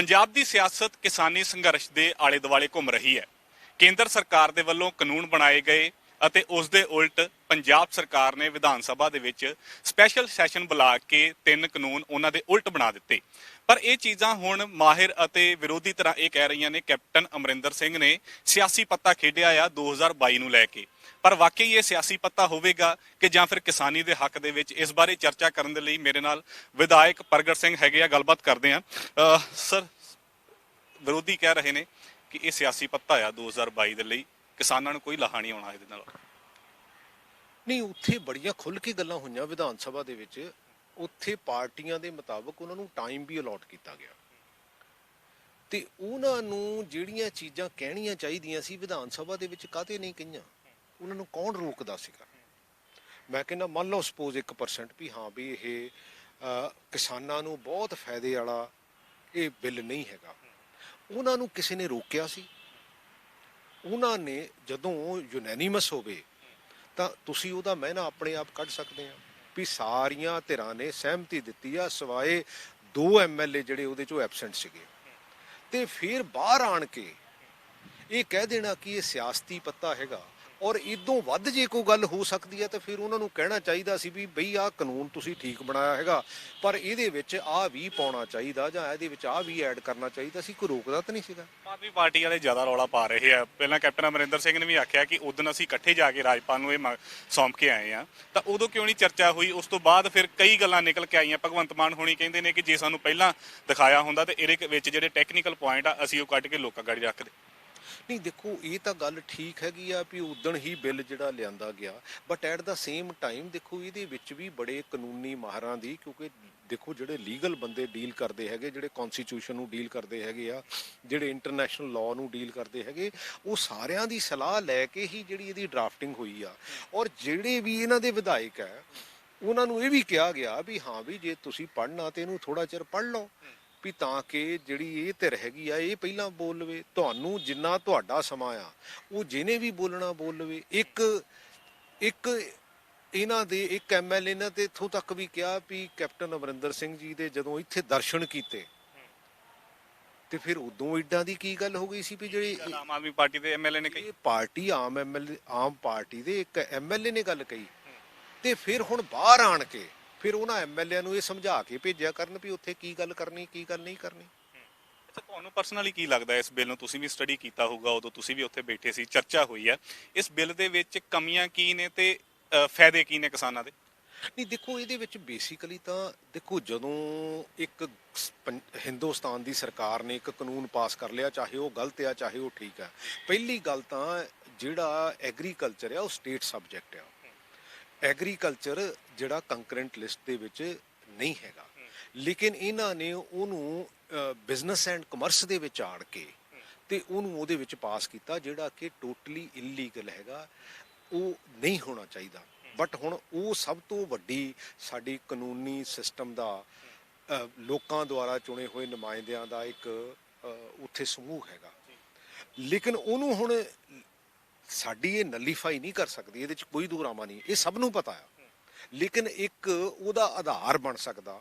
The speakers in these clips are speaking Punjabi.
ਪੰਜਾਬ ਦੀ ਸਿਆਸਤ ਕਿਸਾਨੀ ਸੰਘਰਸ਼ ਦੇ ਆਲੇ ਦੁਆਲੇ ਘੁੰਮ ਰਹੀ ਹੈ। ਕੇਂਦਰ ਸਰਕਾਰ ਦੇ ਵੱਲੋਂ ਕਾਨੂੰਨ ਬਣਾਏ ਗਏ ਅਤੇ ਉਸ ਦੇ ਉਲਟ ਪੰਜਾਬ ਸਰਕਾਰ ਨੇ ਵਿਧਾਨ ਸਭਾ ਦੇ ਵਿੱਚ ਸਪੈਸ਼ਲ ਸੈਸ਼ਨ ਬੁਲਾ ਕੇ 3 ਕਾਨੂੰਨ ਉਹਨਾਂ ਦੇ ਉਲਟ ਬਣਾ ਦਿੱਤੇ। ਪਰ ਇਹ ਚੀਜ਼ਾਂ ਹੁਣ ਮਾਹਿਰ ਅਤੇ ਵਿਰੋਧੀ ਤਰ੍ਹਾਂ ਇਹ ਕਹਿ ਰਹੀਆਂ ਨੇ ਕੈਪਟਨ ਅਮਰਿੰਦਰ ਸਿੰਘ ਨੇ ਸਿਆਸੀ ਪੱਤਾ ਖੇਡਿਆ ਆ 2022 ਨੂੰ ਲੈ ਕੇ। ਪਰ ਵਾਕਈ ਇਹ ਸਿਆਸੀ ਪੱਤਾ ਹੋਵੇਗਾ ਕਿ ਜਾਂ ਫਿਰ ਕਿਸਾਨੀ ਦੇ ਹੱਕ ਦੇ ਵਿੱਚ? ਇਸ ਬਾਰੇ ਚਰਚਾ ਕਰਨ ਦੇ ਲਈ ਮੇਰੇ ਨਾਲ ਵਿਧਾਇਕ ਪ੍ਰਗਟ ਸਿੰਘ ਹੈਗੇ ਆ, ਗੱਲਬਾਤ ਕਰਦੇ ਆ। ਸਰ, ਵਿਰੋਧੀ ਕਹਿ ਰਹੇ ਨੇ ਕਿ ਇਹ ਸਿਆਸੀ ਪੱਤਾ ਆ 2022 ਦੇ ਲਈ, ਕਿਸਾਨਾਂ ਨੂੰ ਕੋਈ ਲਾਹਾ ਨਹੀਂ ਆਉਣਾ ਇਹਦੇ ਨਾਲ। ਨਹੀਂ, ਉੱਥੇ ਬੜੀਆਂ ਖੁੱਲ੍ਹ ਕੇ ਗੱਲਾਂ ਹੋਈਆਂ ਵਿਧਾਨ ਸਭਾ ਦੇ ਵਿੱਚ। ਉੱਥੇ ਪਾਰਟੀਆਂ ਦੇ ਮੁਤਾਬਕ ਉਹਨਾਂ ਨੂੰ ਟਾਈਮ ਵੀ ਅਲਾਟ ਕੀਤਾ ਗਿਆ ਤੇ ਉਹਨਾਂ ਨੂੰ ਜਿਹੜੀਆਂ ਚੀਜ਼ਾਂ ਕਹਿਣੀਆਂ ਚਾਹੀਦੀਆਂ ਸੀ ਵਿਧਾਨ ਸਭਾ ਦੇ ਵਿੱਚ ਕਾਹਤੇ ਨਹੀਂ ਕਹੀਆਂ, ਉਹਨਾਂ ਨੂੰ ਕੌਣ ਰੋਕਦਾ ਸੀਗਾ? ਮੈਂ ਕਹਿੰਦਾ ਮੰਨ ਲਓ ਸਪੋਜ਼ 1% ਵੀ ਹਾਂ ਵੀ ਇਹ ਕਿਸਾਨਾਂ ਨੂੰ ਬਹੁਤ ਫਾਇਦੇ ਵਾਲਾ ਇਹ ਬਿੱਲ ਨਹੀਂ ਹੈਗਾ, ਉਹਨਾਂ ਨੂੰ ਕਿਸੇ ਨੇ ਰੋਕਿਆ ਸੀ? ਉਹਨਾਂ ਨੇ ਜਦੋਂ ਯੂਨੈਨੀਮਸ ਹੋਵੇ ਤਾਂ ਤੁਸੀਂ ਉਹਦਾ ਮਹਿਨਾ ਆਪਣੇ ਆਪ ਕੱਢ ਸਕਦੇ ਆ ਵੀ ਸਾਰੀਆਂ ਧਿਰਾਂ ਨੇ ਸਹਿਮਤੀ ਦਿੱਤੀ ਆ ਸਿਵਾਏ 2 MLA ਜਿਹੜੇ ਉਹਦੇ ਚੋਂ ਐਬਸੈਂਟ ਸੀਗੇ। ਤੇ ਫਿਰ ਬਾਹਰ ਆਣ ਕੇ ਇਹ ਕਹਿ ਦੇਣਾ ਕਿ ਇਹ ਸਿਆਸਤੀ ਪੱਤਾ ਹੈਗਾ ਔਰ ਇਦੋਂ ਵੱਧ ਜੇ ਕੋਈ ਗੱਲ ਹੋ ਸਕਦੀ ਹੈ ਤਾਂ ਫਿਰ ਉਹਨਾਂ ਨੂੰ ਕਹਿਣਾ ਚਾਹੀਦਾ ਸੀ ਵੀ ਬਈ ਆਹ ਕਾਨੂੰਨ ਤੁਸੀਂ ਠੀਕ ਬਣਾਇਆ ਹੈਗਾ ਪਰ ਇਹਦੇ ਵਿੱਚ ਆਹ ਵੀ ਪਾਉਣਾ ਚਾਹੀਦਾ ਜਾਂ ਇਹਦੇ ਵਿੱਚ ਆਹ ਵੀ ਐਡ ਕਰਨਾ ਚਾਹੀਦਾ ਸੀ। ਕੋਈ ਰੋਕਦਾ ਤਾਂ ਨਹੀਂ ਸੀਗਾ। ਆਮ ਆਦਮੀ ਪਾਰਟੀ ਵਾਲੇ ਜ਼ਿਆਦਾ ਰੌਲਾ ਪਾ ਰਹੇ ਆ। ਪਹਿਲਾਂ ਕੈਪਟਨ ਅਮਰਿੰਦਰ ਸਿੰਘ ਨੇ ਵੀ ਆਖਿਆ ਕਿ ਉਦੋਂ ਅਸੀਂ ਇਕੱਠੇ ਜਾ ਕੇ ਰਾਜਪਾਲ ਨੂੰ ਇਹ ਸੌਂਪ ਕੇ ਆਏ ਆ, ਤਾਂ ਉਦੋਂ ਕਿਉਂ ਨਹੀਂ ਚਰਚਾ ਹੋਈ? ਉਸ ਤੋਂ ਬਾਅਦ ਫਿਰ ਕਈ ਗੱਲਾਂ ਨਿਕਲ ਕੇ ਆਈਆਂ। ਭਗਵੰਤ ਮਾਨ ਹੋਣੀ ਕਹਿੰਦੇ ਨੇ ਕਿ ਜੇ ਸਾਨੂੰ ਪਹਿਲਾਂ ਦਿਖਾਇਆ ਹੁੰਦਾ ਤਾਂ ਇਹਦੇ ਵਿੱਚ ਜਿਹੜੇ ਟੈਕਨੀਕਲ ਪੁਆਇੰਟ ਆ ਅਸੀਂ ਉਹ ਕੱਢ ਕੇ ਲੋਕਾਂ ਗਾੜੀ ਰੱਖਦੇ। ਨਹੀਂ ਦੇਖੋ, ਇਹ ਤਾਂ ਗੱਲ ਠੀਕ ਹੈਗੀ ਆ ਵੀ ਉਦਣ ਹੀ ਬਿੱਲ ਜਿਹੜਾ ਲਿਆਂਦਾ ਗਿਆ, but at the same time ਦੇਖੋ ਇਹਦੇ ਵਿੱਚ ਵੀ ਬੜੇ ਕਾਨੂੰਨੀ ਮਾਹਰਾਂ ਦੀ, ਕਿਉਂਕਿ ਦੇਖੋ ਜਿਹੜੇ ਲੀਗਲ ਬੰਦੇ ਡੀਲ ਕਰਦੇ ਹੈਗੇ, ਜਿਹੜੇ ਕੌਨਸਟੀਟਿਊਸ਼ਨ ਨੂੰ ਡੀਲ ਕਰਦੇ ਹੈਗੇ ਆ, ਜਿਹੜੇ ਇੰਟਰਨੈਸ਼ਨਲ ਲਾਅ ਨੂੰ ਡੀਲ ਕਰਦੇ ਹੈਗੇ, ਉਹ ਸਾਰਿਆਂ ਦੀ ਸਲਾਹ ਲੈ ਕੇ ਹੀ ਜਿਹੜੀ ਇਹਦੀ ਡਰਾਫਟਿੰਗ ਹੋਈ ਆ। ਔਰ ਜਿਹੜੇ ਵੀ ਇਹਨਾਂ ਦੇ ਵਿਧਾਇਕ ਹੈ ਉਹਨਾਂ ਨੂੰ ਇਹ ਵੀ ਕਿਹਾ ਗਿਆ ਵੀ ਹਾਂ ਵੀ ਜੇ ਤੁਸੀਂ ਪੜ੍ਹਨਾ ਤੇ ਇਹਨੂੰ ਥੋੜ੍ਹਾ ਚਿਰ ਪੜ੍ਹ ਲਓ ਵੀ ਤਾਂ ਕਿ ਜਿਹੜੀ ਇਹ ਧਿਰ ਹੈਗੀ ਆ ਇਹ ਪਹਿਲਾਂ ਬੋਲ ਲਵੇ, ਤੁਹਾਨੂੰ ਜਿੰਨਾ ਤੁਹਾਡਾ ਸਮਾਂ ਆ ਉਹ ਜਿਹਨੇ ਵੀ ਬੋਲਣਾ ਬੋਲ ਲਵੇ। ਇੱਕ ਇਹਨਾਂ ਦੇ ਇੱਕ MLA ਨੇ ਤੇ ਇੱਥੋਂ ਤੱਕ ਵੀ ਕਿਹਾ ਵੀ ਕੈਪਟਨ ਅਮਰਿੰਦਰ ਸਿੰਘ ਜੀ ਦੇ ਜਦੋਂ ਇੱਥੇ ਦਰਸ਼ਨ ਕੀਤੇ ਤੇ ਫਿਰ ਉਦੋਂ ਇੱਦਾਂ ਦੀ ਕੀ ਗੱਲ ਹੋ ਗਈ ਸੀ ਵੀ ਜਿਹੜੀ ਆਮ ਆਦਮੀ ਪਾਰਟੀ ਦੇ MLA ਨੇ ਕਹੀ, ਪਾਰਟੀ ਆਮ ਪਾਰਟੀ ਦੇ ਇੱਕ MLA ਨੇ ਗੱਲ ਕਹੀ ਤੇ ਫਿਰ ਹੁਣ ਬਾਹਰ ਆਣ ਕੇ ਫਿਰ ਉਹਨਾਂ MLA ਨੂੰ ਇਹ ਸਮਝਾ ਕੇ ਭੇਜਿਆ ਕਰਨ ਵੀ ਉੱਥੇ ਕੀ ਗੱਲ ਕਰਨੀ ਕੀ ਗੱਲ ਨਹੀਂ ਕਰਨੀ। ਅੱਛਾ, ਤੁਹਾਨੂੰ ਪਰਸਨਲੀ ਕੀ ਲੱਗਦਾ ਇਸ ਬਿੱਲ ਨੂੰ? ਤੁਸੀਂ ਵੀ ਸਟੱਡੀ ਕੀਤਾ ਹੋਊਗਾ, ਉਦੋਂ ਤੁਸੀਂ ਵੀ ਉੱਥੇ ਬੈਠੇ ਸੀ, ਚਰਚਾ ਹੋਈ ਹੈ। ਇਸ ਬਿੱਲ ਦੇ ਵਿੱਚ ਕਮੀਆਂ ਕੀ ਨੇ ਤੇ ਫਾਇਦੇ ਕੀ ਨੇ ਕਿਸਾਨਾਂ ਦੇ? ਨਹੀਂ ਦੇਖੋ, ਇਹਦੇ ਵਿੱਚ ਬੇਸਿਕਲੀ ਤਾਂ ਦੇਖੋ ਜਦੋਂ ਇੱਕ ਹਿੰਦੁਸਤਾਨ ਦੀ ਸਰਕਾਰ ਨੇ ਇੱਕ ਕਾਨੂੰਨ ਪਾਸ ਕਰ ਲਿਆ, ਚਾਹੇ ਉਹ ਗਲਤ ਆ ਚਾਹੇ ਉਹ ਠੀਕ ਆ, ਪਹਿਲੀ ਗੱਲ ਤਾਂ ਜਿਹੜਾ ਐਗਰੀਕਲਚਰ ਆ ਉਹ ਸਟੇਟ ਸਬਜੈਕਟ ਆ। ਐਗਰੀਕਲਚਰ ਜਿਹੜਾ ਕੰਕਰੈਂਟ ਲਿਸਟ ਦੇ ਵਿੱਚ ਨਹੀਂ ਹੈਗਾ, ਲੇਕਿਨ ਇਹਨਾਂ ਨੇ ਉਹਨੂੰ ਬਿਜ਼ਨਸ ਐਂਡ ਕਮਰਸ ਦੇ ਵਿੱਚ ਆੜ ਕੇ ਤੇ ਉਹਨੂੰ ਉਹਦੇ ਵਿੱਚ ਪਾਸ ਕੀਤਾ, ਜਿਹੜਾ ਕਿ ਟੋਟਲੀ ਇਲੀਗਲ ਹੈਗਾ, ਉਹ ਨਹੀਂ ਹੋਣਾ ਚਾਹੀਦਾ। ਬਟ ਹੁਣ ਉਹ ਸਭ ਤੋਂ ਵੱਡੀ ਸਾਡੀ ਕਾਨੂੰਨੀ ਸਿਸਟਮ ਦਾ ਲੋਕਾਂ ਦੁਆਰਾ ਚੁਣੇ ਹੋਏ ਨੁਮਾਇੰਦਿਆਂ ਦਾ ਇੱਕ ਉੱਥੇ ਸਮੂਹ ਹੈਗਾ, ਲੇਕਿਨ ਉਹਨੂੰ ਹੁਣ ਸਾਡੀ ਇਹ ਨਲੀਫਾਈ ਨਹੀਂ ਕਰ ਸਕਦੀ, ਇਹਦੇ 'ਚ ਕੋਈ ਦੁਰਾਮਾ ਨਹੀਂ, ਇਹ ਸਭ ਨੂੰ ਪਤਾ ਆ। ਲੇਕਿਨ ਇੱਕ ਉਹਦਾ ਆਧਾਰ ਬਣ ਸਕਦਾ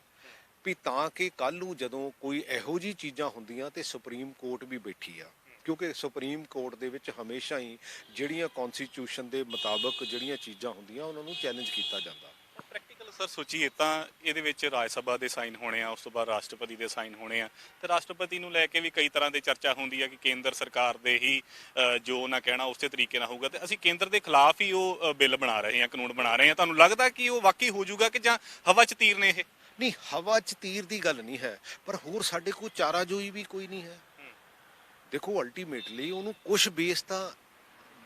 ਵੀ ਤਾਂ ਕਿ ਕੱਲ੍ਹ ਨੂੰ ਜਦੋਂ ਕੋਈ ਇਹੋ ਜਿਹੀ ਚੀਜ਼ਾਂ ਹੁੰਦੀਆਂ ਤੇ ਸੁਪਰੀਮ ਕੋਰਟ ਵੀ ਬੈਠੀ ਆ, ਕਿਉਂਕਿ ਸੁਪਰੀਮ ਕੋਰਟ ਦੇ ਵਿੱਚ ਹਮੇਸ਼ਾ ਹੀ ਜਿਹੜੀਆਂ ਕੌਨਸਟੀਟਿਊਸ਼ਨ ਦੇ ਮੁਤਾਬਕ ਜਿਹੜੀਆਂ ਚੀਜ਼ਾਂ ਹੁੰਦੀਆਂ ਉਹਨਾਂ ਨੂੰ ਚੈਲੰਜ ਕੀਤਾ ਜਾਂਦਾ। ਪ੍ਰੈਕਟੀਕਲ ਸਰ ਸੋਚੀਏ ਤਾਂ ਇਹਦੇ ਵਿੱਚ ਰਾਜ ਸਭਾ ਦੇ ਸਾਈਨ ਹੋਣੇ ਆ, ਉਸ ਤੋਂ ਬਾਅਦ ਰਾਸ਼ਟਰਪਤੀ ਦੇ ਸਾਈਨ ਹੋਣੇ ਆ, ਤੇ ਰਾਸ਼ਟਰਪਤੀ ਨੂੰ ਲੈ ਕੇ ਵੀ ਕਈ ਤਰ੍ਹਾਂ ਦੀ ਚਰਚਾ ਹੁੰਦੀ ਆ ਕਿ ਕੇਂਦਰ ਸਰਕਾਰ ਦੇ ਹੀ ਜੋ ਨਾ ਕਹਿਣਾ ਉਸੇ ਤਰੀਕੇ ਨਾਲ ਹੋਊਗਾ ਤੇ ਅਸੀਂ ਕੇਂਦਰ ਦੇ ਖਿਲਾਫ ਹੀ ਉਹ ਬਿੱਲ ਬਣਾ ਰਹੇ ਹਾਂ, ਕਾਨੂੰਨ ਬਣਾ ਰਹੇ ਹਾਂ। ਤੁਹਾਨੂੰ ਲੱਗਦਾ ਕਿ ਉਹ ਵਾਕਈ ਹੋ ਜਾਊਗਾ ਕਿ ਜਾਂ ਹਵਾ 'ਚ ਤੀਰ ਨੇ ਇਹ? ਨਹੀਂ, ਹਵਾ 'ਚ ਤੀਰ ਦੀ ਗੱਲ ਨਹੀਂ ਹੈ, ਪਰ ਹੋਰ ਸਾਡੇ ਕੋਲ ਚਾਰਾਜੋਈ ਵੀ ਕੋਈ ਨਹੀਂ ਹੈ। ਦੇਖੋ ਅਲਟੀਮੇਟਲੀ ਉਹਨੂੰ ਕੁਛ ਬੇਸ ਤਾਂ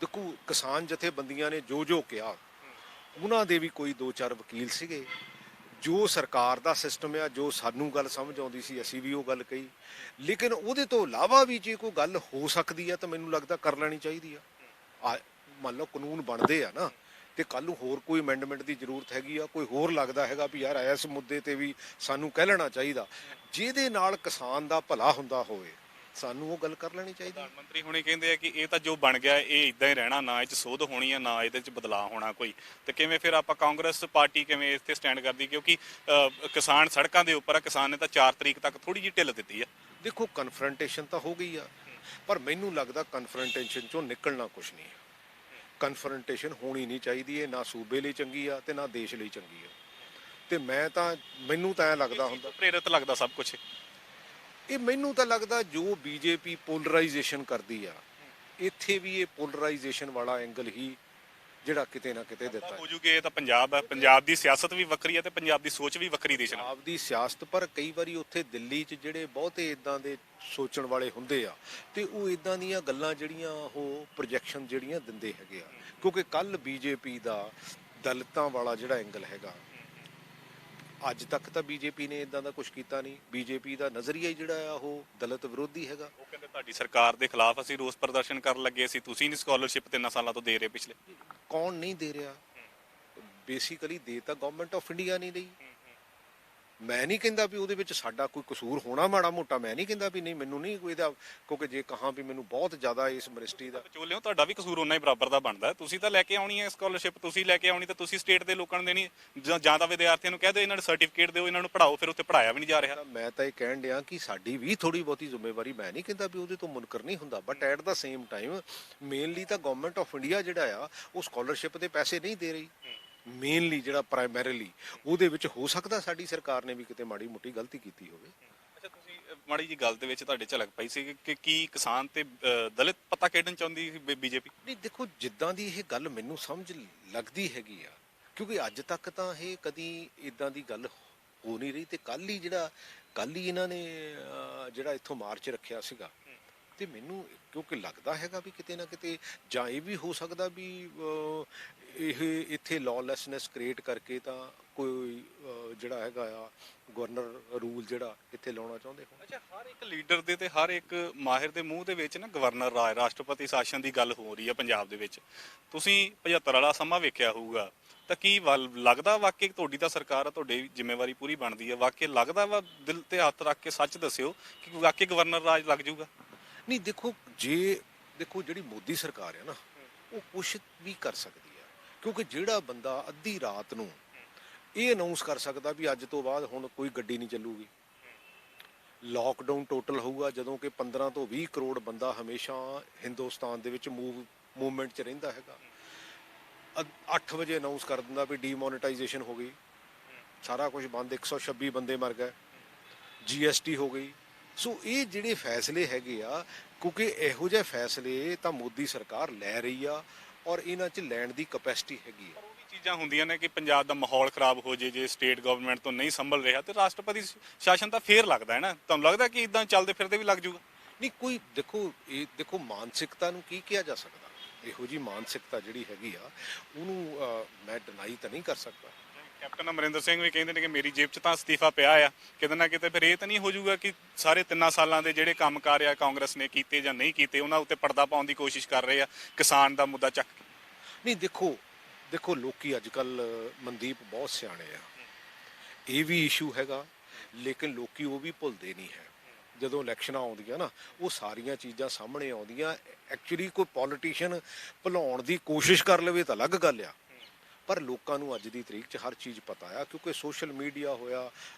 ਦੇਖੋ ਕਿਸਾਨ ਜਥੇਬੰਦੀਆਂ ਨੇ ਜੋ ਕਿਹਾ, ਉਹਨਾਂ ਦੇ ਵੀ ਕੋਈ 2-4 ਵਕੀਲ ਸੀਗੇ, ਜੋ ਸਰਕਾਰ ਦਾ ਸਿਸਟਮ ਆ, ਜੋ ਸਾਨੂੰ ਗੱਲ ਸਮਝ ਆਉਂਦੀ ਸੀ ਅਸੀਂ ਵੀ ਉਹ ਗੱਲ ਕਹੀ, ਲੇਕਿਨ ਉਹਦੇ ਤੋਂ ਇਲਾਵਾ ਵੀ ਜੇ ਕੋਈ ਗੱਲ ਹੋ ਸਕਦੀ ਆ ਤਾਂ ਮੈਨੂੰ ਲੱਗਦਾ ਕਰ ਲੈਣੀ ਚਾਹੀਦੀ ਆ। ਮੰਨ ਲਓ ਕਾਨੂੰਨ ਬਣਦੇ ਆ ਨਾ ਤੇ ਕੱਲ੍ਹ ਨੂੰ ਹੋਰ ਕੋਈ ਅਮੈਂਡਮੈਂਟ ਦੀ ਜ਼ਰੂਰਤ ਹੈਗੀ ਆ, ਕੋਈ ਹੋਰ ਲੱਗਦਾ ਹੈਗਾ ਵੀ ਯਾਰ ਇਸ ਮੁੱਦੇ ਤੇ ਵੀ ਸਾਨੂੰ ਕਹਿ ਲੈਣਾ ਚਾਹੀਦਾ, ਜਿਹਦੇ ਨਾਲ ਕਿਸਾਨ ਦਾ ਭਲਾ ਹੁੰਦਾ ਹੋਵੇ, ਸਾਨੂੰ ਉਹ ਗੱਲ ਕਰ ਲੈਣੀ ਚਾਹੀਦੀ। ਪ੍ਰਧਾਨ ਮੰਤਰੀ ਹੁਣੇ ਕਹਿੰਦੇ ਆ ਕਿ ਇਹ ਤਾਂ ਜੋ ਬਣ ਗਿਆ ਇਹ ਇਦਾਂ ਹੀ ਰਹਿਣਾ, ਨਾ ਇਹ 'ਚ ਸੋਧ ਹੋਣੀ ਆ ਨਾ ਇਹਦੇ 'ਚ ਬਦਲਾਅ ਹੋਣਾ ਕੋਈ, ਤੇ ਕਿਵੇਂ ਫਿਰ ਆਪਾਂ ਕਾਂਗਰਸ ਪਾਰਟੀ ਕਿਵੇਂ ਇੱਥੇ ਸਟੈਂਡ ਕਰਦੀ? ਕਿਉਂਕਿ ਕਿਸਾਨ ਸੜਕਾਂ ਦੇ ਉੱਪਰ ਆ, ਕਿਸਾਨ ਨੇ ਤਾਂ 4 ਤਰੀਕ ਤੱਕ ਥੋੜੀ ਜਿਹੀ ਢਿੱਲ ਦਿੱਤੀ ਆ। ਦੇਖੋ ਕਨਫਰੰਟੇਸ਼ਨ ਤਾਂ ਹੋ ਗਈ ਆ, ਪਰ ਮੈਨੂੰ ਲੱਗਦਾ ਕਨਫਰੰਟੇਸ਼ਨ ਚੋਂ ਨਿਕਲਣਾ ਕੁਝ ਨਹੀਂ ਹੈ। ਕਨਫਰੰਟੇਸ਼ਨ ਹੋਣੀ ਨਹੀਂ ਚਾਹੀਦੀ ਹੈ, ਨਾ ਸੂਬੇ ਲਈ ਚੰਗੀ ਆ ਤੇ ਨਾ ਦੇਸ਼ ਲਈ ਚੰਗੀ ਆ। ਤੇ ਮੈਨੂੰ ਤਾਂ ਐਂ ਲੱਗਦਾ ਹੁੰਦਾ, ਪ੍ਰੇਰਿਤ ਲੱਗਦਾ ਸਭ ਕੁਝ। ਇਹ ਮੈਨੂੰ ਤਾਂ ਲੱਗਦਾ ਜੋ ਬੀਜੇਪੀ ਪੋਲਰਾਈਜੇਸ਼ਨ ਕਰਦੀ ਆ, ਇੱਥੇ ਵੀ ਇਹ ਪੋਲਰਾਈਜੇਸ਼ਨ ਵਾਲਾ ਐਂਗਲ ਹੀ ਜਿਹੜਾ ਕਿਤੇ ਨਾ ਕਿਤੇ ਦਿੱਤਾ ਹੋ ਜੂਗੇ। ਇਹ ਤਾਂ ਪੰਜਾਬ ਹੈ, ਪੰਜਾਬ ਦੀ ਸਿਆਸਤ ਵੀ ਵੱਖਰੀ ਹੈ ਤੇ ਪੰਜਾਬ ਦੀ ਸੋਚ ਵੀ ਵੱਖਰੀ ਦੇਸ਼ ਨਾਲ। ਆਪਦੀ ਸਿਆਸਤ, ਪਰ ਕਈ ਵਾਰੀ ਉੱਥੇ ਦਿੱਲੀ 'ਚ ਜਿਹੜੇ ਬਹੁਤੇ ਇਦਾਂ ਦੇ ਸੋਚਣ ਵਾਲੇ ਹੁੰਦੇ ਆ ਤੇ ਉਹ ਇਦਾਂ ਦੀਆਂ ਗੱਲਾਂ ਜਿਹੜੀਆਂ ਉਹ ਪ੍ਰੋਜੈਕਸ਼ਨ ਜਿਹੜੀਆਂ ਦਿੰਦੇ ਹੈਗੇ ਆ। ਕਿਉਂਕਿ ਕੱਲ ਬੀਜੇਪੀ ਦਾ ਦਲਿਤਾਂ ਵਾਲਾ ਜਿਹੜਾ ਐਂਗਲ ਹੈਗਾ, ਅੱਜ ਤੱਕ ਤਾਂ ਬੀਜੇਪੀ ਨੇ ਇਦਾਂ ਦਾ ਕੁਝ ਕੀਤਾ ਨਹੀਂ। ਬੀਜੇਪੀ ਦਾ ਨਜ਼ਰੀਆ ਹੀ ਜਿਹੜਾ ਆ ਉਹ ਦਲਿਤ ਵਿਰੋਧੀ ਹੈਗਾ। ਉਹ ਕਹਿੰਦੇ ਤੁਹਾਡੀ ਸਰਕਾਰ ਦੇ ਖਿਲਾਫ ਅਸੀਂ ਰੋਸ ਪ੍ਰਦਰਸ਼ਨ ਕਰਨ ਲੱਗੇ ਸੀ, ਤੁਸੀਂ ਨਹੀਂ ਸਕਾਲਰਸ਼ਿਪ 3 ਸਾਲਾਂ ਤੋਂ ਦੇ ਰਹੇ ਪਿਛਲੇ। ਕੌਣ ਨਹੀਂ ਦੇ ਰਿਹਾ? ਬੇਸਿਕਲੀ ਦੇ ਤਾਂ ਗਵਰਨਮੈਂਟ ਆਫ ਇੰਡੀਆ ਨਹੀਂ ਰਹੀ। ਮੈਂ ਨਹੀਂ ਕਹਿੰਦਾ ਵੀ ਉਹਦੇ ਵਿੱਚ ਸਾਡਾ ਕੋਈ ਕਸੂਰ ਹੋਣਾ ਮਾੜਾ ਮੋਟਾ, ਮੈਂ ਨਹੀਂ ਕਹਿੰਦਾ ਵੀ ਨਹੀਂ, ਮੈਨੂੰ ਨਹੀਂ ਕੋਈ ਇਹਦਾ, ਕਿਉਂਕਿ ਜੇ ਕਹਾਂ ਵੀ ਮੈਨੂੰ ਬਹੁਤ ਜ਼ਿਆਦਾ ਇਸ ਮਿਨਿਸਟਰੀ ਦਾ ਵਿਚੋਲਿਓ ਤੁਹਾਡਾ ਵੀ ਕਸੂਰ ਉਹਨਾਂ ਹੀ ਬਰਾਬਰ ਦਾ ਬਣਦਾ। ਤੁਸੀਂ ਤਾਂ ਲੈ ਕੇ ਆਉਣੀ ਹੈ ਸਕਾਲਰਸ਼ਿਪ, ਤੁਸੀਂ ਲੈ ਕੇ ਆਉਣੀ ਤਾਂ ਤੁਸੀਂ ਸਟੇਟ ਦੇ ਲੋਕਾਂ ਨੂੰ ਦੇਣੀ। ਜਾਂ ਤਾਂ ਵਿਦਿਆਰਥੀਆਂ ਨੂੰ ਕਹਿ ਦਿਓ ਇਹਨਾਂ ਨੂੰ ਸਰਟੀਫਿਕੇਟ ਦਿਓ, ਇਹਨਾਂ ਨੂੰ ਪੜ੍ਹਾਓ, ਫਿਰ ਉੱਥੇ ਪੜ੍ਹਾਇਆ ਵੀ ਨਹੀਂ ਜਾ ਰਿਹਾ। ਮੈਂ ਤਾਂ ਇਹ ਕਹਿਣ ਡਿਆ ਕਿ ਸਾਡੀ ਵੀ ਥੋੜੀ ਬਹੁਤੀ ਜ਼ਿੰਮੇਵਾਰੀ, ਮੈਂ ਨਹੀਂ ਕਹਿੰਦਾ ਵੀ ਉਹਦੇ ਤੋਂ ਮੁਨਕਰ ਨਹੀਂ ਹੁੰਦਾ, but at the same time mainly ਤਾਂ ਗਵਰਨਮੈਂਟ ਆਫ ਇੰਡੀਆ ਜਿਹੜਾ ਆ ਉਹ ਸਕਾਲਰਸ਼ਿਪ ਦੇ ਪੈਸੇ ਨਹੀਂ ਦੇ ਰਹੀ। ਮੇਨਲੀ ਜਿਹੜਾ ਪ੍ਰਾਇਮਰੀਲੀ ਉਹਦੇ ਵਿੱਚ ਹੋ ਸਕਦਾ ਸਾਡੀ ਸਰਕਾਰ ਨੇ ਵੀ ਕਿਤੇ ਮਾੜੀ ਮੋਟੀ ਗਲਤੀ ਕੀਤੀ ਹੋਵੇ। ਅੱਛਾ, ਤੁਸੀਂ ਮਾੜੀ ਜੀ ਗੱਲ ਦੇ ਵਿੱਚ ਤੁਹਾਡੇ ਝਲਕ ਪਈ ਸੀ ਕਿ ਕੀ ਕਿਸਾਨ ਤੇ ਦਲਿਤ ਪੱਤਾ ਖੇਡਣ ਚਾਹੁੰਦੀ ਬੀਜੇਪੀ? ਨਹੀਂ ਦੇਖੋ, ਜਿੱਦਾਂ ਦੀ ਇਹ ਗੱਲ ਮੈਨੂੰ ਸਮਝ ਲੱਗਦੀ ਹੈਗੀ ਆ, ਕਿਉਂਕਿ ਅੱਜ ਤੱਕ ਤਾਂ ਇਹ ਕਦੀ ਇਦਾਂ ਦੀ ਗੱਲ ਹੋ ਨਹੀਂ ਰਹੀ। ਤੇ ਕੱਲ ਹੀ ਇਹਨਾਂ ਨੇ ਜਿਹੜਾ ਇੱਥੋਂ ਮਾਰਚ ਰੱਖਿਆ ਸੀਗਾ, ਤੇ ਮੈਨੂੰ ਕਿਉਂਕਿ ਲੱਗਦਾ ਹੈਗਾ ਵੀ ਕਿਤੇ ਨਾ ਕਿਤੇ ਜਾਂ ਇਹ ਵੀ ਹੋ ਸਕਦਾ ਵੀ ਇਹ ਇੱਥੇ ਲੌਲੈਸਨੈਸ ਕ੍ਰੀਏਟ ਕਰਕੇ ਤਾਂ ਕੋਈ ਜਿਹੜਾ ਹੈਗਾ ਆ ਗਵਰਨਰ ਰੂਲ ਜਿਹੜਾ ਇੱਥੇ ਲਾਉਣਾ ਚਾਹੁੰਦੇ ਹੋ। ਅੱਛਾ, ਹਰ ਇੱਕ ਲੀਡਰ ਦੇ ਤੇ ਹਰ ਇੱਕ ਮਾਹਿਰ ਦੇ ਮੂੰਹ ਦੇ ਵਿੱਚ ਨਾ ਗਵਰਨਰ ਰਾਜ, ਰਾਸ਼ਟਰਪਤੀ ਸ਼ਾਸਨ ਦੀ ਗੱਲ ਹੋ ਰਹੀ ਹੈ ਪੰਜਾਬ ਦੇ ਵਿੱਚ। ਤੁਸੀਂ 75 ਵਾਲਾ ਸਮਾਂ ਵੇਖਿਆ ਹੋਊਗਾ, ਤਾਂ ਕੀ ਲੱਗਦਾ ਵਾਕਈ ਤੁਹਾਡੀ ਤਾਂ ਸਰਕਾਰ ਆ, ਤੁਹਾਡੀ ਜ਼ਿੰਮੇਵਾਰੀ ਪੂਰੀ ਬਣਦੀ ਹੈ, ਵਾਕਈ ਲੱਗਦਾ ਵਾ ਦਿਲ ਤੇ ਹੱਥ ਰੱਖ ਕੇ ਸੱਚ ਦੱਸਿਓ ਕਿ ਵਾਕਈ ਗਵਰਨਰ ਰਾਜ ਲੱਗ ਜਾਊਗਾ? ਨਹੀਂ ਦੇਖੋ, ਜਿਹੜੀ ਮੋਦੀ ਸਰਕਾਰ ਹੈ ਨਾ, ਉਹ ਕੁਛ ਵੀ ਕਰ ਸਕਦੀ ਹੈ। ਕਿਉਂਕਿ ਜਿਹੜਾ ਬੰਦਾ ਅੱਧੀ ਰਾਤ ਨੂੰ ਇਹ ਅਨਾਉਂਸ ਕਰ ਸਕਦਾ ਵੀ ਅੱਜ ਤੋਂ ਬਾਅਦ ਹੁਣ ਕੋਈ ਗੱਡੀ ਨਹੀਂ ਚੱਲੂਗੀ, ਲਾਕਡਾਊਨ ਟੋਟਲ ਹੋਊਗਾ, ਜਦੋਂ ਕਿ 15 ਤੋਂ 20 ਕਰੋੜ ਬੰਦਾ ਹਮੇਸ਼ਾ ਹਿੰਦੁਸਤਾਨ ਦੇ ਵਿੱਚ ਮੂਵਮੈਂਟ 'ਚ ਰਹਿੰਦਾ ਹੈਗਾ। 8 ਵਜੇ ਅਨਾਉਂਸ ਕਰ ਦਿੰਦਾ ਵੀ ਡੀਮੋਨੇਟਾਈਜੇਸ਼ਨ ਹੋ ਗਈ, ਸਾਰਾ ਕੁਝ ਬੰਦ, 126 ਬੰਦੇ ਮਰ ਗਏ, GST ਹੋ ਗਈ। ਸੋ ਇਹ ਜਿਹੜੇ ਫੈਸਲੇ ਹੈਗੇ ਆ, ਕਿਉਂਕਿ ਇਹੋ ਜਿਹੇ ਫੈਸਲੇ ਤਾਂ ਮੋਦੀ ਸਰਕਾਰ ਲੈ ਰਹੀ ਆ ਔਰ ਇਹਨਾਂ 'ਚ ਲੈਣ ਦੀ ਕਪੈਸਿਟੀ ਹੈਗੀ ਆ। ਉਹ ਵੀ ਚੀਜ਼ਾਂ ਹੁੰਦੀਆਂ ਨੇ ਕਿ ਪੰਜਾਬ ਦਾ ਮਾਹੌਲ ਖਰਾਬ ਹੋ ਜੇ ਸਟੇਟ ਗਵਰਨਮੈਂਟ ਤੋਂ ਨਹੀਂ ਸੰਭਲ ਰਿਹਾ, ਤੇ ਰਾਸ਼ਟਰਪਤੀ ਸ਼ਾਸਨ ਤਾਂ ਫੇਰ ਲੱਗਦਾ ਹੈ ਨਾ। ਤੁਹਾਨੂੰ ਲੱਗਦਾ ਕਿ ਇਦਾਂ ਚੱਲਦੇ ਫਿਰਦੇ ਵੀ ਲੱਗ ਜਾਊਗਾ? ਨਹੀਂ, ਕੋਈ ਦੇਖੋ ਮਾਨਸਿਕਤਾ ਨੂੰ ਕੀ ਕਿਹਾ ਜਾ ਸਕਦਾ। ਇਹੋ ਜੀ ਮਾਨਸਿਕਤਾ ਜਿਹੜੀ ਹੈਗੀ ਆ ਉਹਨੂੰ ਮੈਂ ਡਿਨਾਈ ਤਾਂ ਨਹੀਂ ਕਰ ਸਕਦਾ। ਕੈਪਟਨ ਅਮਰਿੰਦਰ ਸਿੰਘ ਵੀ ਕਹਿੰਦੇ ਨੇ ਕਿ ਮੇਰੀ ਜੇਬ 'ਚ ਤਾਂ ਅਸਤੀਫਾ ਪਿਆ ਆ, ਕਿਤੇ ਨਾ ਕਿਤੇ ਫਿਰ ਇਹ ਤਾਂ ਨਹੀਂ ਹੋ ਜਾਊਗਾ ਕਿ ਸਾਰੇ 3 ਸਾਲਾਂ ਦੇ ਜਿਹੜੇ ਕੰਮਕਾਰ ਆ ਕਾਂਗਰਸ ਨੇ ਕੀਤੇ ਜਾਂ ਨਹੀਂ ਕੀਤੇ, ਉਹਨਾਂ ਉੱਤੇ ਪਰਦਾ ਪਾਉਣ ਦੀ ਕੋਸ਼ਿਸ਼ ਕਰ ਰਹੇ ਆ ਕਿਸਾਨ ਦਾ ਮੁੱਦਾ ਚੱਕ ਕੇ? ਨਹੀਂ ਦੇਖੋ ਲੋਕੀ ਅੱਜ ਕੱਲ ਮਨਦੀਪ ਬਹੁਤ ਸਿਆਣੇ ਆ, ਇਹ ਵੀ ਇਸ਼ੂ ਹੈਗਾ, ਲੇਕਿਨ ਲੋਕੀ ਉਹ ਵੀ ਭੁੱਲਦੇ ਨਹੀਂ ਹੈ। ਜਦੋਂ ਇਲੈਕਸ਼ਨਾਂ ਆਉਂਦੀਆਂ ਨਾ, ਉਹ ਸਾਰੀਆਂ ਚੀਜ਼ਾਂ ਸਾਹਮਣੇ ਆਉਂਦੀਆਂ। ਐਕਚੁਅਲੀ ਕੋਈ ਪੋਲੀਟੀਸ਼ੀਅਨ ਭੁਲਾਉਣ ਦੀ ਕੋਸ਼ਿਸ਼ ਕਰ ਲਵੇ ਤਾਂ ਅਲੱਗ ਗੱਲ ਆ, ਪਰ ਲੋਕਾਂ ਨੂੰ ਅੱਜ ਦੀ ਤਰੀਕ 'ਚ ਹਰ ਚੀਜ਼ ਪਤਾ ਆ, ਕਿਉਂਕਿ ਸੋਸ਼ਲ ਮੀਡੀਆ ਹੋਇਆ,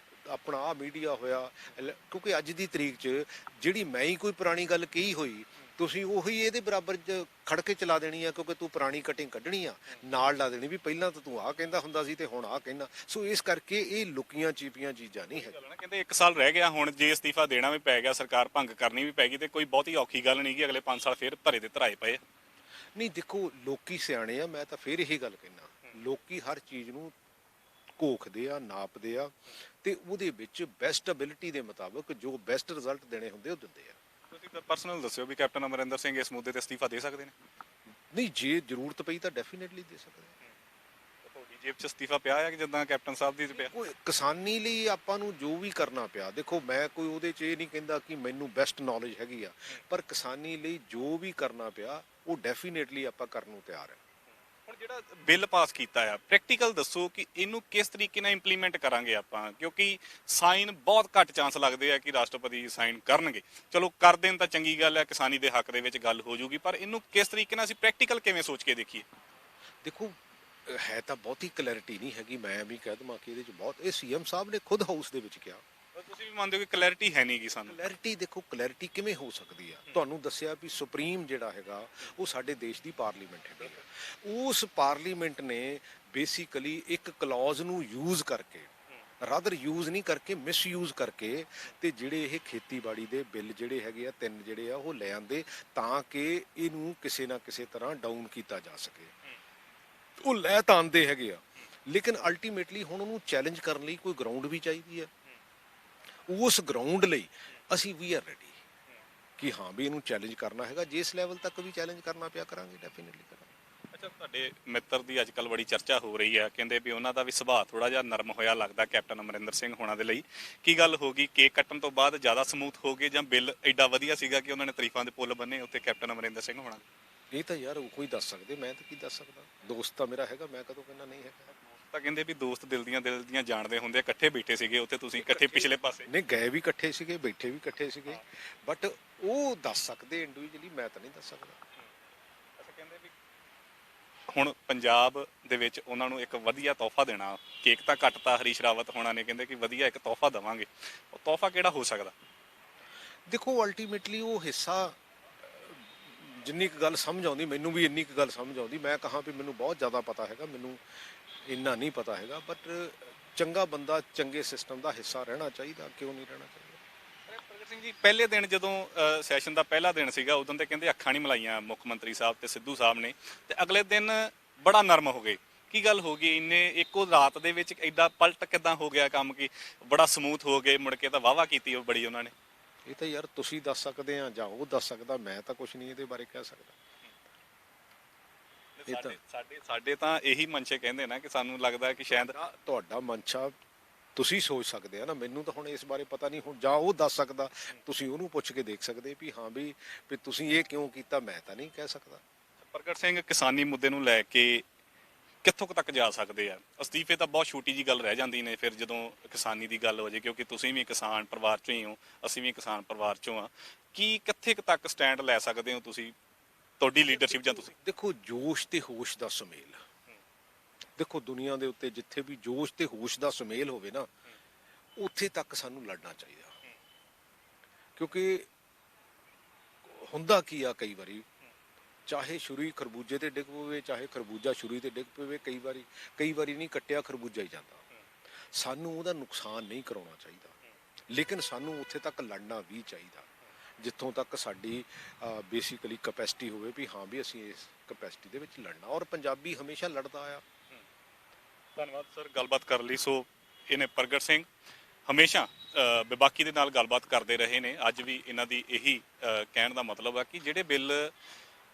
ਆਪਣਾ ਆਹ ਮੀਡੀਆ ਹੋਇਆ। ਕਿਉਂਕਿ ਅੱਜ ਦੀ ਤਰੀਕ 'ਚ ਜਿਹੜੀ ਮੈਂ ਹੀ ਕੋਈ ਪੁਰਾਣੀ ਗੱਲ ਕਹੀ ਹੋਈ, ਤੁਸੀਂ ਉਹੀ ਇਹਦੇ ਬਰਾਬਰ 'ਚ ਖੜ ਕੇ ਚਲਾ ਦੇਣੀ ਆ, ਕਿਉਂਕਿ ਤੂੰ ਪੁਰਾਣੀ ਕਟਿੰਗ ਕੱਢਣੀ ਆ, ਨਾਲ ਲਾ ਦੇਣੀ ਵੀ ਪਹਿਲਾਂ ਤਾਂ ਤੂੰ ਆਹ ਕਹਿੰਦਾ ਹੁੰਦਾ ਸੀ ਤੇ ਹੁਣ ਆਹ ਕਹਿੰਦਾ। ਸੋ ਇਸ ਕਰਕੇ ਇਹ ਲੁਕੀਆਂ ਚੀਪੀਆਂ ਚੀਜ਼ਾਂ ਨਹੀਂ ਹੈ। ਕਹਿੰਦੇ 1 ਸਾਲ ਰਹਿ ਗਿਆ, ਹੁਣ ਜੇ ਅਸਤੀਫਾ ਦੇਣਾ ਵੀ ਪੈ ਗਿਆ, ਸਰਕਾਰ ਭੰਗ ਕਰਨੀ ਵੀ ਪੈਗੀ, ਤੇ ਕੋਈ ਬਹੁਤੀ ਔਖੀ ਗੱਲ ਨਹੀਂ ਕਿ ਅਗਲੇ 5 ਸਾਲ ਫਿਰ ਭਰੇ ਦੇ ਧਰਾਏ ਪਏ। ਨਹੀਂ ਦੇਖੋ, ਲੋਕੀ ਸਿਆਣੇ ਆ, ਮੈਂ ਤਾਂ ਫਿਰ ਇਹੀ ਗੱਲ ਕਹਿਣਾ, ਲੋਕੀ ਹਰ ਚੀਜ਼ ਨੂੰ ਘੋਖਦੇ ਆ, ਨਾਪਦੇ ਆ, ਤੇ ਉਹਦੇ ਵਿੱਚ ਬੈਸਟ ਐਬਿਲਿਟੀ ਦੇ ਮੁਤਾਬਕ ਜੋ ਬੈਸਟ ਰਿਜ਼ਲਟ ਦੇਣੇ ਹੁੰਦੇ ਉਹ ਦਿੰਦੇ ਆ। ਤੁਸੀਂ ਤਾਂ ਪਰਸਨਲ ਦੱਸਿਓ ਵੀ ਕੈਪਟਨ ਅਮਰਿੰਦਰ ਸਿੰਘ ਇਸ ਮੁੱਦੇ ਤੇ ਅਸਤੀਫਾ ਦੇ ਸਕਦੇ ਨੇ? ਨਹੀਂ, ਜੇ ਜ਼ਰੂਰਤ ਪਈ ਤਾਂ ਡੈਫੀਨੇਟਲੀ ਦੇ ਸਕਦੇ ਆ। ਤੁਹਾਡੀ ਜੇਬ 'ਚ ਅਸਤੀਫਾ ਪਿਆ ਹੈ ਕਿ ਜਿੱਦਾਂ ਕੈਪਟਨ ਸਾਹਿਬ ਦੀ 'ਚ ਪਿਆ? ਕੋਈ ਕਿਸਾਨੀ ਲਈ ਆਪਾਂ ਨੂੰ ਜੋ ਵੀ ਕਰਨਾ ਪਿਆ, ਦੇਖੋ ਮੈਂ ਕੋਈ ਉਹਦੇ 'ਚ ਇਹ ਨਹੀਂ ਕਹਿੰਦਾ ਕਿ ਮੈਨੂੰ ਬੈਸਟ ਨੌਲੇਜ ਹੈਗੀ ਆ, ਪਰ ਕਿਸਾਨੀ ਲਈ ਜੋ ਵੀ ਕਰਨਾ ਪਿਆ ਉਹ ਡੈਫੀਨੇਟਲੀ ਆਪਾਂ ਕਰਨ ਨੂੰ ਤਿਆਰ ਆ। ਹੁਣ ਜਿਹੜਾ ਬਿੱਲ ਪਾਸ ਕੀਤਾ ਆ, ਪ੍ਰੈਕਟੀਕਲ ਦੱਸੋ ਕਿ ਇਹਨੂੰ ਕਿਸ ਤਰੀਕੇ ਨਾਲ ਇੰਪਲੀਮੈਂਟ ਕਰਾਂਗੇ ਆਪਾਂ, ਕਿਉਂਕਿ ਸਾਈਨ ਬਹੁਤ ਘੱਟ ਚਾਂਸ ਲੱਗਦੇ ਆ ਕਿ ਰਾਸ਼ਟਰਪਤੀ ਸਾਈਨ ਕਰਨਗੇ। ਚਲੋ ਕਰ ਦੇਣ ਤਾਂ ਚੰਗੀ ਗੱਲ ਹੈ, ਕਿਸਾਨੀ ਦੇ ਹੱਕ ਦੇ ਵਿੱਚ ਗੱਲ ਹੋ ਜੂਗੀ, ਪਰ ਇਹਨੂੰ ਕਿਸ ਤਰੀਕੇ ਨਾਲ ਅਸੀਂ ਪ੍ਰੈਕਟੀਕਲ ਕਿਵੇਂ ਸੋਚ ਕੇ ਦੇਖੀਏ? ਦੇਖੋ, ਹੈ ਤਾਂ ਬਹੁਤੀ ਕਲੈਰਿਟੀ ਨਹੀਂ ਹੈਗੀ, ਮੈਂ ਵੀ ਕਹਿ ਦਵਾਂ ਕਿ ਇਹਦੇ 'ਚ ਬਹੁਤ, ਇਹ CM ਸਾਹਿਬ ਨੇ ਖੁਦ ਹਾਊਸ ਦੇ ਵਿੱਚ ਕਿਹਾ ਤੁਸੀਂ ਵੀ ਮੰਨਦੇ ਹੋ ਕਿ ਕਲੈਰਿਟੀ ਹੈ ਨਹੀਂ ਗੀ ਸਾਨੂੰ? ਕਲੈਰਿਟੀ ਦੇਖੋ, ਕਲੈਰਿਟੀ ਕਿਵੇਂ ਹੋ ਸਕਦੀ ਆ? ਤੁਹਾਨੂੰ ਦੱਸਿਆ ਵੀ ਸੁਪਰੀਮ ਜਿਹੜਾ ਹੈਗਾ ਉਹ ਸਾਡੇ ਦੇਸ਼ ਦੀ ਪਾਰਲੀਮੈਂਟ ਹੈਗੀ ਆ। ਉਸ ਪਾਰਲੀਮੈਂਟ ਨੇ ਬੇਸਿਕਲੀ ਇੱਕ ਕਲੌਜ਼ ਨੂੰ ਯੂਜ਼ ਕਰਕੇ, ਰਾਦਰ ਯੂਜ਼ ਨਹੀਂ ਕਰਕੇ, ਮਿਸਯੂਜ਼ ਕਰਕੇ, ਤੇ ਜਿਹੜੇ ਇਹ ਖੇਤੀਬਾੜੀ ਦੇ ਬਿੱਲ ਜਿਹੜੇ ਹੈਗੇ ਆ, 3 ਜਿਹੜੇ ਆ ਉਹ ਲੈ ਆਂਦੇ ਤਾਂ ਕਿ ਇਹਨੂੰ ਕਿਸੇ ਨਾ ਕਿਸੇ ਤਰ੍ਹਾਂ ਡਾਊਨ ਕੀਤਾ ਜਾ ਸਕੇ। ਉਹ ਲੈ ਤਾਂ ਆਂਦੇ ਹੈਗੇ ਆ, ਲੇਕਿਨ ਅਲਟੀਮੇਟਲੀ ਹੁਣ ਉਹਨੂੰ ਚੈਲੰਜ ਕਰਨ ਲਈ ਕੋਈ ਗਰਾਊਂਡ ਵੀ ਚਾਹੀਦੀ ਹੈ। ਉਸ ਗਰਾਊਂਡ ਲਈ ਅਸੀਂ ਵੀ ਆਰ ਰੈਡੀ ਕਿ ਹਾਂ ਵੀ ਇਹਨੂੰ ਚੈਲੰਜ ਕਰਨਾ ਹੈਗਾ। ਜਿਸ ਲੈਵਲ ਤੱਕ ਵੀ ਚੈਲੰਜ ਕਰਨਾ ਪਿਆ ਕਰਾਂਗੇ, ਡੈਫੀਨਿਟਲੀ ਕਰਾਂਗੇ। ਅੱਛਾ, ਤੁਹਾਡੇ ਮਿੱਤਰ ਦੀ ਅੱਜ ਕੱਲ੍ਹ ਬੜੀ ਚਰਚਾ ਹੋ ਰਹੀ ਹੈ, ਕਹਿੰਦੇ ਵੀ ਉਹਨਾਂ ਦਾ ਵੀ ਸੁਭਾਅ ਥੋੜਾ ਜਿਹਾ ਨਰਮ ਹੋਇਆ ਲੱਗਦਾ ਕੈਪਟਨ ਅਮਰਿੰਦਰ ਸਿੰਘ ਹੋਣਾ ਦੇ ਲਈ। ਕੀ ਗੱਲ ਹੋ ਗਈ, ਕੇਕ ਕੱਟਣ ਤੋਂ ਬਾਅਦ ਜ਼ਿਆਦਾ ਸਮੂਥ ਹੋ ਗਏ ਜਾਂ ਬਿੱਲ ਐਡਾ ਵਧੀਆ ਸੀਗਾ ਕਿ ਉਹਨਾਂ ਨੇ ਤਾਰੀਫਾਂ ਦੇ ਪੁੱਲ ਬੰਨੇ ਉੱਤੇ ਕੈਪਟਨ ਅਮਰਿੰਦਰ ਸਿੰਘ ਹੋਣਾ? ਇਹ ਤਾਂ ਯਾਰ ਉਹ ਕੋਈ ਦੱਸ ਸਕਦੇ, ਮੈਂ ਤਾਂ ਕੀ ਦੱਸ ਸਕਦਾ। ਦੋਸਤ ਤਾਂ ਮੇਰਾ ਹੈਗਾ, ਮੈਂ ਕਦੋਂ ਕਹਿੰਦਾ ਨਹੀਂ ਹੈਗਾ। ਤਾਂ ਕਹਿੰਦੇ ਵੀ ਦੋਸਤ ਦਿਲ ਦੀਆਂ ਜਾਣਦੇ ਹੁੰਦੇ ਆ, ਇਕੱਠੇ ਬੈਠੇ ਸੀਗੇ ਉੱਥੇ, ਤੁਸੀਂ ਇਕੱਠੇ ਪਿਛਲੇ ਪਾਸੇ? ਨਹੀਂ, ਗਏ ਵੀ ਇਕੱਠੇ ਸੀਗੇ, ਬੈਠੇ ਵੀ ਇਕੱਠੇ ਸੀਗੇ, ਬਟ ਉਹ ਦੱਸ ਸਕਦੇ ਇੰਡੀਵਿਜੂਅਲੀ, ਮੈਂ ਤਾਂ ਨਹੀਂ ਦੱਸ ਸਕਦਾ। ਅੱਛਾ, ਕਹਿੰਦੇ ਵੀ ਹੁਣ ਪੰਜਾਬ ਦੇ ਵਿੱਚ ਉਹਨਾਂ ਨੂੰ ਇੱਕ ਵਧੀਆ ਤੋਹਫਾ ਦੇਣਾ, ਕੇਕ ਤਾਂ ਕੱਟਤਾ ਹਰੀਸ਼ ਰਾਵਤ ਹੋਣਾ ਨੇ, ਕਹਿੰਦੇ ਕਿ ਵਧੀਆ ਇੱਕ ਤੋਹਫਾ ਦੇਵਾਂਗੇ। ਉਹ ਤੋਹਫਾ ਕਿਹੜਾ ਹੋ ਸਕਦਾ? ਦੇਖੋ ਅਲਟੀਮੇਟਲੀ ਉਹ ਹਿੱਸਾ, ਜਿੰਨੀ ਕੁ ਗੱਲ ਸਮਝ ਆਉਂਦੀ ਮੈਨੂੰ ਵੀ ਇੰਨੀ ਕੁ ਗੱਲ ਸਮਝ ਆਉਂਦੀ। ਮੈਂ ਕਹਾਂ ਵੀ ਮੈਨੂੰ ਬਹੁਤ ਜ਼ਿਆਦਾ ਪਤਾ ਹੈਗਾ, ਮੈਨੂੰ ਇੰਨਾ ਨਹੀਂ ਪਤਾ ਹੈਗਾ, ਬਟ ਚੰਗਾ ਬੰਦਾ ਚੰਗੇ ਸਿਸਟਮ ਦਾ ਹਿੱਸਾ ਰਹਿਣਾ ਚਾਹੀਦਾ, ਕਿਉਂ ਨਹੀਂ ਰਹਿਣਾ ਚਾਹੀਦਾ। ਪ੍ਰਗਟ ਸਿੰਘ ਜੀ, ਪਹਿਲੇ ਦਿਨ ਜਦੋਂ ਸੈਸ਼ਨ ਦਾ ਪਹਿਲਾ ਦਿਨ ਸੀਗਾ, ਉਦੋਂ ਤੇ ਕਹਿੰਦੇ ਅੱਖਾਂ ਨਹੀਂ ਮਲਾਈਆਂ ਮੁੱਖ ਮੰਤਰੀ ਸਾਹਿਬ ਤੇ ਸਿੱਧੂ ਸਾਹਿਬ ਨੇ, ਤੇ ਅਗਲੇ ਦਿਨ ਬੜਾ ਨਰਮ ਹੋ ਗਏ। ਕੀ ਗੱਲ ਹੋ ਗਈ, ਇੰਨੇ ਇੱਕੋ ਰਾਤ ਦੇ ਵਿੱਚ ਐਡਾ ਪਲਟ ਕਿਦਾਂ ਹੋ ਗਿਆ ਕੰਮ ਕਿ ਬੜਾ ਸਮੂਥ ਹੋ ਗਏ? ਮੁੜ ਕੇ ਤਾਂ ਵਾਹਵਾ ਕੀਤੀ ਉਹ ਬੜੀ ਉਹਨਾਂ ਨੇ। ਇਹ ਤਾਂ ਯਾਰ ਤੁਸੀਂ ਦੱਸ ਸਕਦੇ ਆ ਜਾਂ ਉਹ ਦੱਸ ਸਕਦਾ, ਮੈਂ ਤਾਂ ਕੁਝ ਨਹੀਂ ਇਹਦੇ ਬਾਰੇ ਕਹਿ ਸਕਦਾ। ਸਾਡੇ ਤਾਂ ਇਹੀ ਮਨਸ਼ੇ ਕਹਿੰਦੇ ਨਾ ਕਿ ਸਾਨੂੰ ਲੱਗਦਾ ਕਿ ਸ਼ਾਇਦ ਤੁਹਾਡਾ ਮਨਸ਼ਾ ਤੁਸੀਂ ਸੋਚ ਸਕਦੇ ਆ ਨਾ, ਮੈਨੂੰ ਤਾਂ ਹੁਣ ਇਸ ਬਾਰੇ ਪਤਾ ਨਹੀਂ। ਹੁਣ ਜਾਂ ਉਹ ਦੱਸ ਸਕਦਾ, ਤੁਸੀਂ ਉਹਨੂੰ ਪੁੱਛ ਕੇ ਦੇਖ ਸਕਦੇ ਵੀ ਹਾਂ ਵੀ ਤੁਸੀਂ ਇਹ ਕਿਉਂ ਕੀਤਾ, ਮੈਂ ਤਾਂ ਨਹੀਂ ਕਹਿ ਸਕਦਾ। ਪ੍ਰਗਟ ਸਿੰਘ, ਕਿਸਾਨੀ ਮੁੱਦੇ ਨੂੰ ਲੈ ਕੇ ਕਿੱਥੋਂ ਕੁ ਤੱਕ ਜਾ ਸਕਦੇ ਆ? ਅਸਤੀਫੇ ਤਾਂ ਬਹੁਤ ਛੋਟੀ ਜੀ ਗੱਲ ਰਹਿ ਜਾਂਦੀ ਨੇ ਫਿਰ ਜਦੋਂ ਕਿਸਾਨੀ ਦੀ ਗੱਲ ਹੋ ਜੇ, ਕਿਉਂਕਿ ਤੁਸੀਂ ਵੀ ਕਿਸਾਨ ਪਰਿਵਾਰ ਚੋਂ ਹੀ ਹੋ, ਅਸੀਂ ਵੀ ਕਿਸਾਨ ਪਰਿਵਾਰ ਚੋਂ ਆ। ਕੀ ਕਿੱਥੇ ਕੁ ਤੱਕ ਸਟੈਂਡ ਲੈ ਸਕਦੇ ਹੋ ਤੁਸੀਂ, ਤੁਹਾਡੀ ਲੀਡਰਸ਼ਿਪ ਜਾਂ ਤੁਸੀਂ? ਦੇਖੋ, ਜੋਸ਼ ਤੇ ਹੋਸ਼ ਦਾ ਸੁਮੇਲ, ਦੇਖੋ ਦੁਨੀਆ ਦੇ ਉੱਤੇ ਜਿੱਥੇ ਵੀ ਜੋਸ਼ ਤੇ ਹੋਸ਼ ਦਾ ਸੁਮੇਲ ਹੋਵੇ ਨਾ, ਉੱਥੇ ਤੱਕ ਸਾਨੂੰ ਲੜਨਾ ਚਾਹੀਦਾ। ਕਿਉਂਕਿ ਹੁੰਦਾ ਕੀ ਆ, ਕਈ ਵਾਰੀ ਚਾਹੇ ਛੁਰੀ ਖਰਬੂਜੇ ਤੇ ਡਿੱਗ ਪਵੇ, ਚਾਹੇ ਖਰਬੂਜਾ ਛੁਰੀ ਤੇ ਡਿੱਗ ਪਵੇ, ਕਈ ਵਾਰੀ ਨਹੀਂ ਕੱਟਿਆ ਖਰਬੂਜਾ ਹੀ ਜਾਂਦਾ। ਸਾਨੂੰ ਉਹਦਾ ਨੁਕਸਾਨ ਨਹੀਂ ਕਰਾਉਣਾ ਚਾਹੀਦਾ, ਲੇਕਿਨ ਸਾਨੂੰ ਉੱਥੇ ਤੱਕ ਲੜਨਾ ਵੀ ਚਾਹੀਦਾ ਜਿੱਥੋਂ ਤੱਕ ਸਾਡੀ ਬੇਸਿਕਲੀ ਕਪੈਸਿਟੀ ਹੋਵੇ ਵੀ ਹਾਂ ਵੀ ਅਸੀਂ ਇਸ ਕਪੈਸਿਟੀ ਦੇ ਵਿੱਚ ਲੜਨਾ। ਔਰ ਪੰਜਾਬੀ ਹਮੇਸ਼ਾ ਲੜਦਾ ਆਇਆ। ਧੰਨਵਾਦ ਸਰ ਗੱਲਬਾਤ ਕਰਨ ਲਈ। ਸੋ ਇਹਨੇ ਪ੍ਰਗਟ ਸਿੰਘ ਹਮੇਸ਼ਾ ਬੇਬਾਕੀ ਦੇ ਨਾਲ ਗੱਲਬਾਤ ਕਰਦੇ ਰਹੇ ਨੇ। ਅੱਜ ਵੀ ਇਹਨਾਂ ਦੀ ਇਹੀ ਕਹਿਣ ਦਾ ਮਤਲਬ ਆ ਕਿ ਜਿਹੜੇ ਬਿੱਲ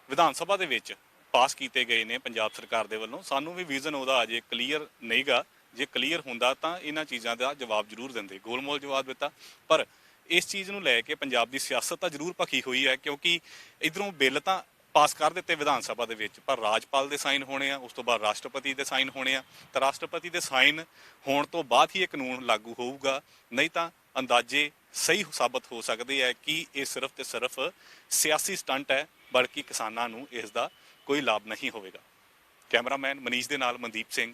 ਵਿਧਾਨ ਸਭਾ ਦੇ ਵਿੱਚ ਪਾਸ ਕੀਤੇ ਗਏ ਨੇ ਪੰਜਾਬ ਸਰਕਾਰ ਦੇ ਵੱਲੋਂ, ਸਾਨੂੰ ਵੀ ਵਿਜ਼ਨ ਉਹਦਾ ਅਜੇ ਕਲੀਅਰ ਨਹੀਂਗਾ। ਜੇ ਕਲੀਅਰ ਹੁੰਦਾ ਤਾਂ ਇਹਨਾਂ ਚੀਜ਼ਾਂ ਦਾ ਜਵਾਬ ਜ਼ਰੂਰ ਦਿੰਦੇ, ਗੋਲਮੋਲ ਜਵਾਬ ਦਿੱਤਾ। ਪਰ ਇਸ ਚੀਜ਼ ਨੂੰ ਲੈ ਕੇ ਪੰਜਾਬ ਦੀ ਸਿਆਸਤ ਤਾਂ ਜ਼ਰੂਰ ਭਖੀ ਹੋਈ ਹੈ, ਕਿਉਂਕਿ ਇਧਰੋਂ ਬਿੱਲ ਤਾਂ ਪਾਸ ਕਰ ਦਿੱਤੇ ਵਿਧਾਨ ਸਭਾ ਦੇ ਵਿੱਚ, ਪਰ ਰਾਜਪਾਲ ਦੇ ਸਾਈਨ ਹੋਣੇ ਆ, ਉਸ ਤੋਂ ਬਾਅਦ ਰਾਸ਼ਟਰਪਤੀ ਦੇ ਸਾਈਨ ਹੋਣੇ ਆ, ਤਾਂ ਰਾਸ਼ਟਰਪਤੀ ਦੇ ਸਾਈਨ ਹੋਣ ਤੋਂ ਬਾਅਦ ਹੀ ਇਹ ਕਾਨੂੰਨ ਲਾਗੂ ਹੋਊਗਾ। ਨਹੀਂ ਤਾਂ ਅੰਦਾਜ਼ੇ ਸਹੀ ਸਾਬਤ ਹੋ ਸਕਦੇ ਹੈ ਕਿ ਇਹ ਸਿਰਫ ਤੇ ਸਿਰਫ ਸਿਆਸੀ ਸਟੰਟ ਹੈ, ਬਲਕਿ ਕਿਸਾਨਾਂ ਨੂੰ ਇਸ ਦਾ ਕੋਈ ਲਾਭ ਨਹੀਂ ਹੋਵੇਗਾ। ਕੈਮਰਾਮੈਨ ਮਨੀਸ਼ ਦੇ ਨਾਲ ਮਨਦੀਪ ਸਿੰਘ,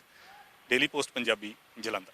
ਡੇਲੀ ਪੋਸਟ ਪੰਜਾਬੀ, ਜਲੰਧਰ।